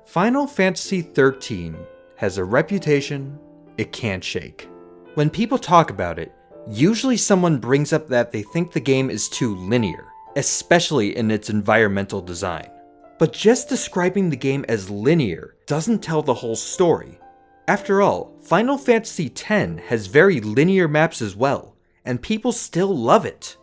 Final Fantasy XIII has a reputation it can't shake. When people talk about it, usually someone brings up that they think the game is too linear, especially in its environmental design. But just describing the game as linear doesn't tell the whole story. After all, Final Fantasy X has very linear maps as well, and people still love it.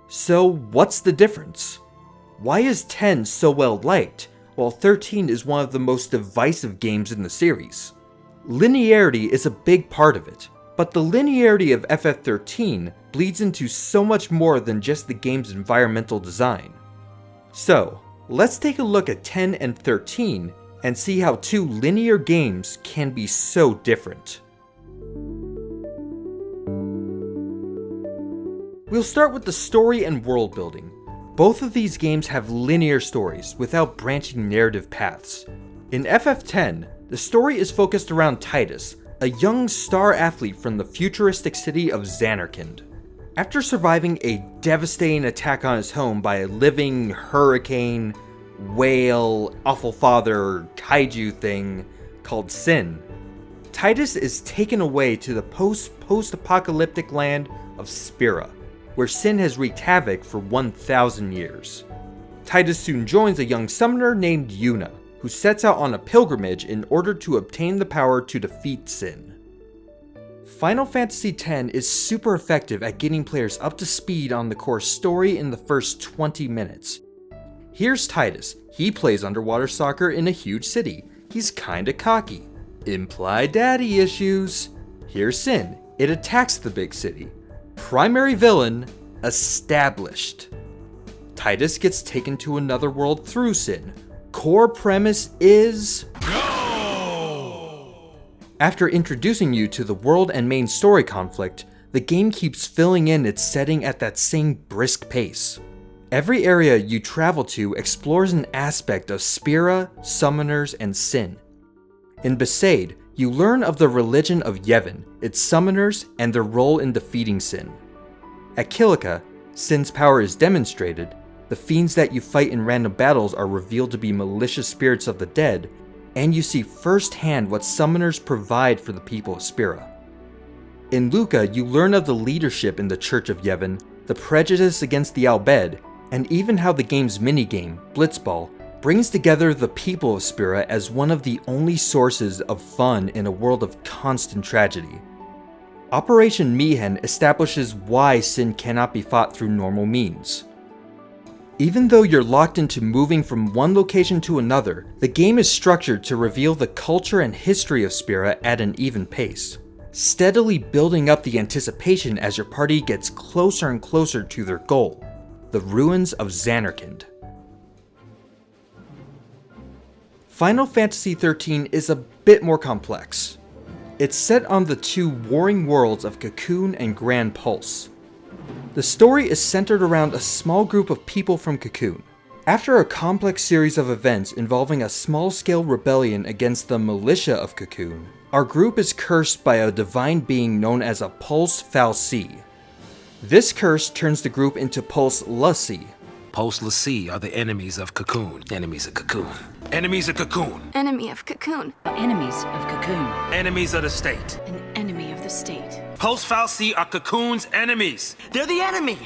So what's the difference? Why is 10 so well liked, while 13 is one of the most divisive games in the series? Linearity is a big part of it, but the linearity of FF13 bleeds into so much more than just the game's environmental design. So, let's take a look at 10 and 13 and see how two linear games can be so different. We'll start with the story and world building. Both of these games have linear stories without branching narrative paths. In FF10, the story is focused around Tie-dus, a young star athlete from the futuristic city of Zanarkand. After surviving a devastating attack on his home by a living hurricane, whale, awful father, kaiju thing called Sin, Tie-dus is taken away to the post-apocalyptic land of Spira, where Sin has wreaked havoc for 1,000 years. Tie-dus soon joins a young summoner named Yuna, who sets out on a pilgrimage in order to obtain the power to defeat Sin. Final Fantasy X is super effective at getting players up to speed on the core story in the first 20 minutes. Here's Tie-dus. He plays underwater soccer in a huge city. He's kinda cocky. Implied daddy issues. Here's Sin. It attacks the big city. Primary villain, established. Tie-dus gets taken to another world through Sin. Core premise is... Go! After introducing you to the world and main story conflict, the game keeps filling in its setting at that same brisk pace. Every area you travel to explores an aspect of Spira, summoners, and Sin. In Besaid, you learn of the religion of Yevon, its summoners, and their role in defeating Sin. At Kilika, Sin's power is demonstrated, the fiends that you fight in random battles are revealed to be malicious spirits of the dead, and you see firsthand what summoners provide for the people of Spira. In Luca, you learn of the leadership in the Church of Yevon, the prejudice against the Al Bhed, and even how the game's minigame, Blitzball, brings together the people of Spira as one of the only sources of fun in a world of constant tragedy. Operation Mi'ihen establishes why Sin cannot be fought through normal means. Even though you're locked into moving from one location to another, the game is structured to reveal the culture and history of Spira at an even pace, steadily building up the anticipation as your party gets closer and closer to their goal, the ruins of Zanarkand. Final Fantasy XIII is a bit more complex. It's set on the two warring worlds of Cocoon and Grand Pulse. The story is centered around a small group of people from Cocoon. After a complex series of events involving a small-scale rebellion against the militia of Cocoon, our group is cursed by a divine being known as a fal'cie. This curse turns the group into fal'cie. fal'cie are the enemies of Cocoon. Enemies of Cocoon. Enemies of Cocoon. Enemy of Cocoon. Enemies of Cocoon. Enemies of the state. An enemy of the state. fal'cie are Cocoon's enemies. They're the enemy!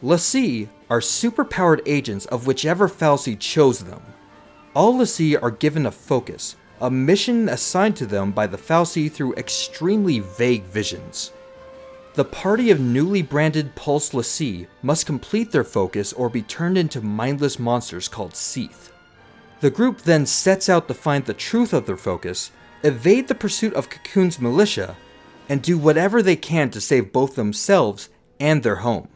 fal'cie are superpowered agents of whichever fal'cie chose them. All fal'cie are given a focus, a mission assigned to them by the fal'cie through extremely vague visions. The party of newly branded fal'cie must complete their focus or be turned into mindless monsters called Seath. The group then sets out to find the truth of their focus, evade the pursuit of Cocoon's militia, and do whatever they can to save both themselves and their home.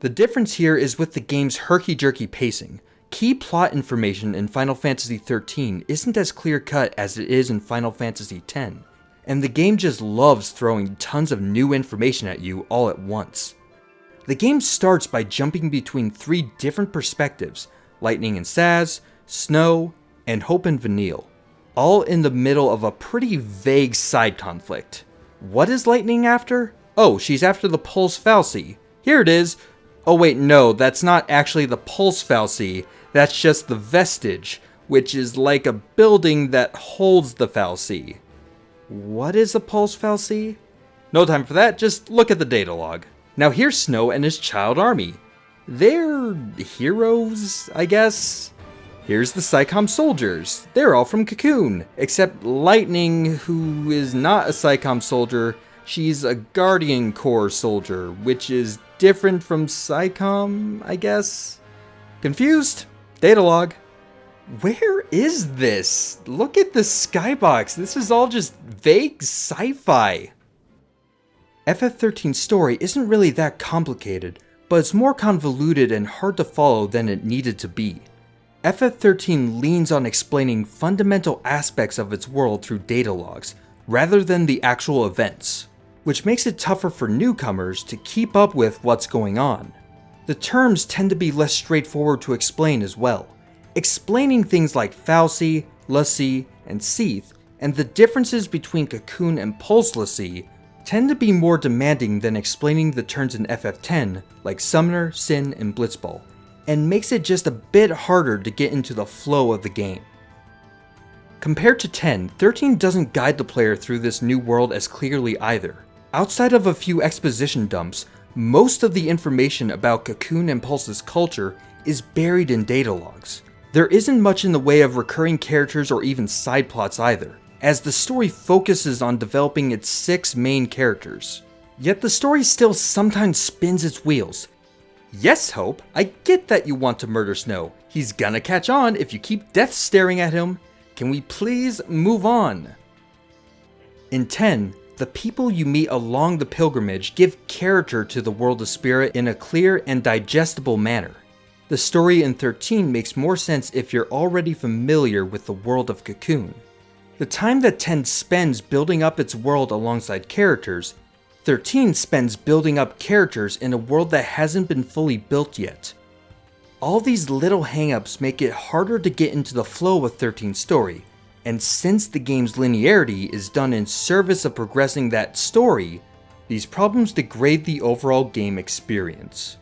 The difference here is with the game's herky-jerky pacing. Key plot information in Final Fantasy XIII isn't as clear-cut as it is in Final Fantasy X, and the game just loves throwing tons of new information at you all at once. The game starts by jumping between three different perspectives, Lightning and Sazh, Snow, and Hope and Vanille, all in the middle of a pretty vague side conflict. What is Lightning after? Oh, she's after the Pulse fal'cie. Here it is. Oh wait, no, that's not actually the Pulse fal'cie, that's just the vestige, which is like a building that holds the fal'cie. What is a pulse fal'cie? No time for that, just look at the data log. Now here's Snow and his child army. They're heroes, I guess? Here's the PSICOM soldiers. They're all from Cocoon, except Lightning, who is not a PSICOM soldier. She's a Guardian Corps soldier, which is different from PSICOM, I guess? Confused? Data log. Where is this? Look at the skybox. This is all just vague sci-fi. FF13's story isn't really that complicated, but it's more convoluted and hard to follow than it needed to be. FF13 leans on explaining fundamental aspects of its world through data logs, rather than the actual events, which makes it tougher for newcomers to keep up with what's going on. The terms tend to be less straightforward to explain as well, explaining things like fal'cie, flack, and seath, and the differences between Cocoon and fal'cie tend to be more demanding than explaining the turns in FF10 like Summoner, Sin, and Blitzball, and makes it just a bit harder to get into the flow of the game. Compared to 10, 13 doesn't guide the player through this new world as clearly either. Outside of a few exposition dumps, most of the information about Cocoon and Pulse's culture is buried in data logs. There isn't much in the way of recurring characters or even side plots either, as the story focuses on developing its 6 main characters. Yet the story still sometimes spins its wheels. Yes, Hope, I get that you want to murder Snow. He's gonna catch on if you keep death staring at him. Can we please move on? In 10, the people you meet along the pilgrimage give character to the world of Spirit in a clear and digestible manner. The story in 13 makes more sense if you're already familiar with the world of Cocoon. The time that 10 spends building up its world alongside characters, 13 spends building up characters in a world that hasn't been fully built yet. All these little hangups make it harder to get into the flow of 13's story, and since the game's linearity is done in service of progressing that story, these problems degrade the overall game experience.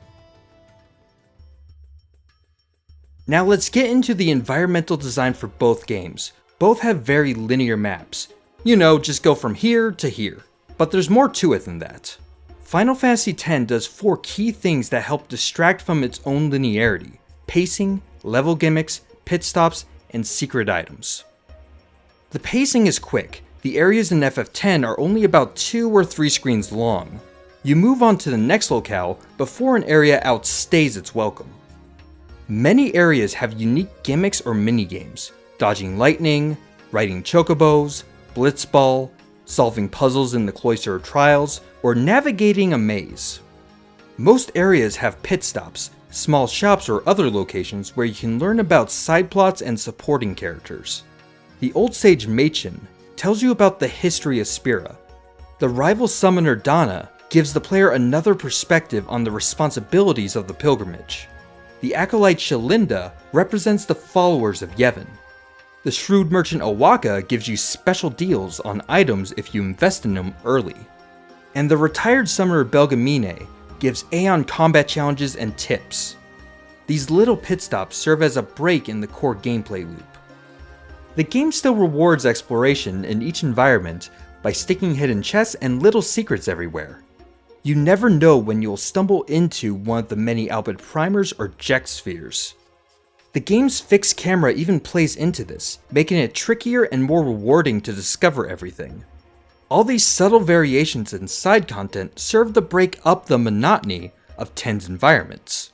Now let's get into the environmental design for both games. Both have very linear maps. You know, just go from here to here. But there's more to it than that. Final Fantasy X does 4 key things that help distract from its own linearity: pacing, level gimmicks, pit stops, and secret items. The pacing is quick. The areas in FF10 are only about 2 or 3 screens long. You move on to the next locale before an area outstays its welcome. Many areas have unique gimmicks or minigames: dodging lightning, riding chocobos, blitzball, solving puzzles in the Cloister of Trials, or navigating a maze. Most areas have pit stops, small shops or other locations where you can learn about side plots and supporting characters. The Old Sage Machen tells you about the history of Spira. The rival summoner Dana gives the player another perspective on the responsibilities of the pilgrimage. The acolyte Shalinda represents the followers of Yevon. The shrewd merchant Awaka gives you special deals on items if you invest in them early. And the retired summoner Belgamine gives Aeon combat challenges and tips. These little pit stops serve as a break in the core gameplay loop. The game still rewards exploration in each environment by sticking hidden chests and little secrets everywhere. You never know when you'll stumble into one of the many Albert primers or Ject spheres. The game's fixed camera even plays into this, making it trickier and more rewarding to discover everything. All these subtle variations in side content serve to break up the monotony of 10's environments.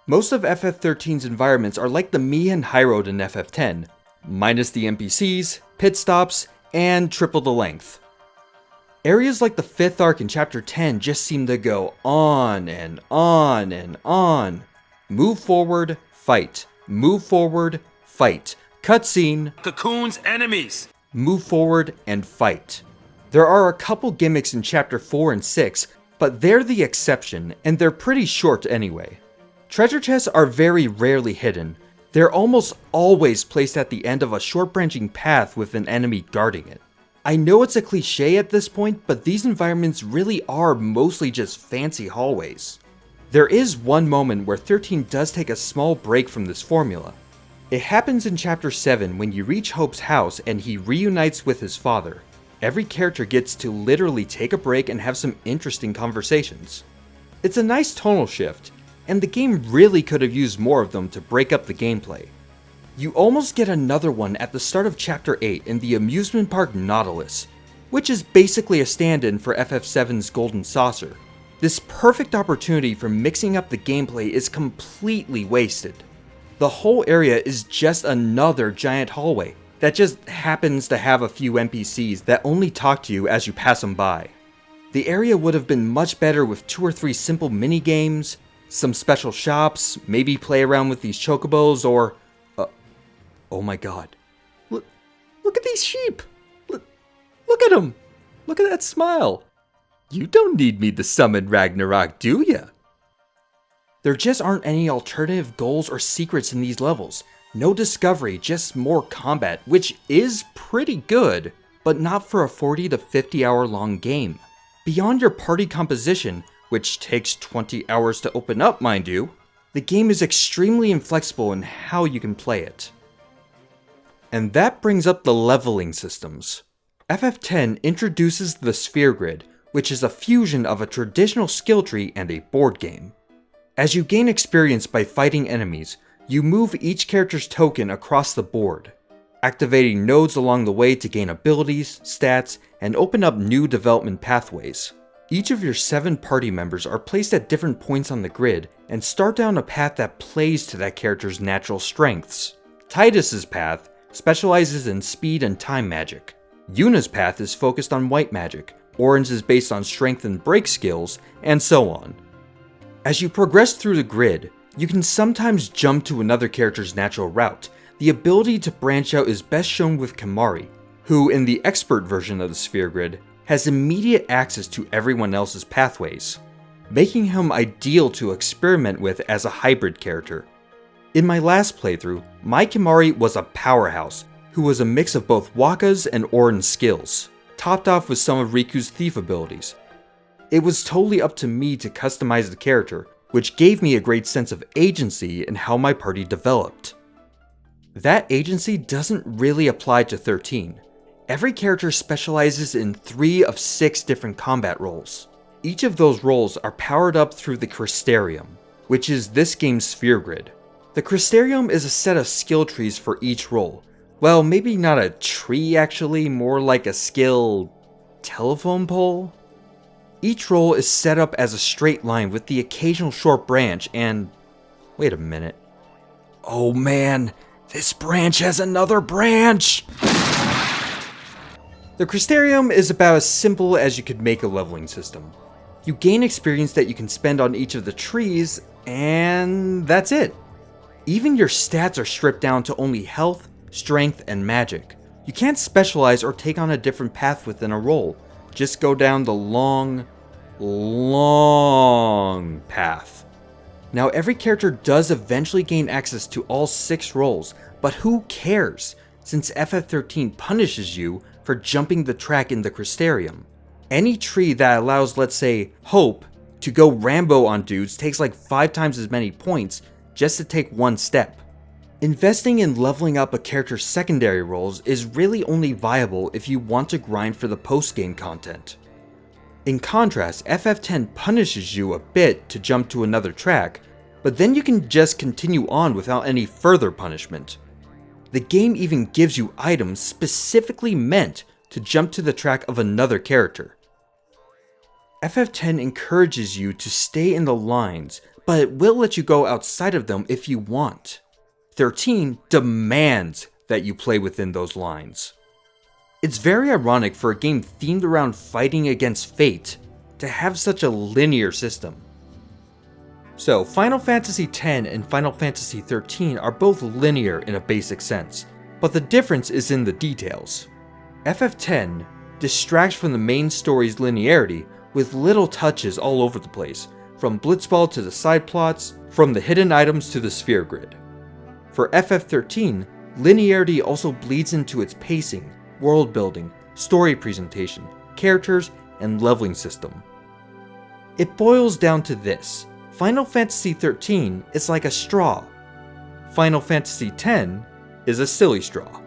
Most of FF13's environments are like the Mi'ihen Highroad in FF10, minus the NPCs, pit stops, and triple the length. Areas like the 5th arc in Chapter 10 just seem to go on and on and on. Move forward, fight. Move forward, fight. Cutscene. Cocoon's enemies! Move forward and fight. There are a couple gimmicks in Chapter 4 and 6, but they're the exception, and they're pretty short anyway. Treasure chests are very rarely hidden. They're almost always placed at the end of a short branching path with an enemy guarding it. I know it's a cliche at this point, but these environments really are mostly just fancy hallways. There is one moment where 13 does take a small break from this formula. It happens in Chapter 7 when you reach Hope's house and he reunites with his father. Every character gets to literally take a break and have some interesting conversations. It's a nice tonal shift, and the game really could have used more of them to break up the gameplay. You almost get another one at the start of Chapter 8 in the amusement park Nautilus, which is basically a stand-in for FF7's Golden Saucer. This perfect opportunity for mixing up the gameplay is completely wasted. The whole area is just another giant hallway that just happens to have a few NPCs that only talk to you as you pass them by. The area would have been much better with 2 or 3 simple mini-games, some special shops, maybe play around with these chocobos, or... oh my god. Look at these sheep! Look at them! Look at that smile! You don't need me to summon Ragnarok, do ya? There just aren't any alternative goals or secrets in these levels. No discovery, just more combat, which is pretty good, but not for a 40 to 50 hour long game. Beyond your party composition, which takes 20 hours to open up, mind you, the game is extremely inflexible in how you can play it. And that brings up the leveling systems. FF10 introduces the Sphere Grid, which is a fusion of a traditional skill tree and a board game. As you gain experience by fighting enemies, you move each character's token across the board, activating nodes along the way to gain abilities, stats, and open up new development pathways. Each of your 7 party members are placed at different points on the grid and start down a path that plays to that character's natural strengths. Tie-dus' path specializes in speed and time magic. Yuna's path is focused on white magic, Orange is based on strength and break skills, and so on. As you progress through the grid, you can sometimes jump to another character's natural route. The ability to branch out is best shown with Kimahri, who in the expert version of the Sphere Grid, has immediate access to everyone else's pathways, making him ideal to experiment with as a hybrid character. In my last playthrough, my Kimahri was a powerhouse, who was a mix of both Wakka's and Auron's skills, topped off with some of Riku's thief abilities. It was totally up to me to customize the character, which gave me a great sense of agency in how my party developed. That agency doesn't really apply to 13. Every character specializes in 3 of 6 different combat roles. Each of those roles are powered up through the Crystarium, which is this game's Sphere Grid. The Crystarium is a set of skill trees for each role. Well, maybe not a tree actually, more like a skill telephone pole? Each role is set up as a straight line with the occasional short branch and... wait a minute. Oh man, this branch has another branch! The Crystarium is about as simple as you could make a leveling system. You gain experience that you can spend on each of the trees, and that's it. Even your stats are stripped down to only health, strength, and magic. You can't specialize or take on a different path within a role. Just go down the long path. Now every character does eventually gain access to all 6 roles, but who cares, since FF13 punishes you for jumping the track in the Crystarium. Any tree that allows, let's say, Hope to go Rambo on dudes takes like 5 times as many points just to take 1 step. Investing in leveling up a character's secondary roles is really only viable if you want to grind for the post-game content. In contrast, FF10 punishes you a bit to jump to another track, but then you can just continue on without any further punishment. The game even gives you items specifically meant to jump to the track of another character. FF10 encourages you to stay in the lines, but it will let you go outside of them if you want. 13 demands that you play within those lines. It's very ironic for a game themed around fighting against fate to have such a linear system. So, Final Fantasy X and Final Fantasy XIII are both linear in a basic sense, but the difference is in the details. FF10 distracts from the main story's linearity with little touches all over the place, from Blitzball to the side plots, from the hidden items to the Sphere Grid. For FF13, linearity also bleeds into its pacing, world building, story presentation, characters, and leveling system. It boils down to this: Final Fantasy XIII is like a straw. Final Fantasy X is a silly straw.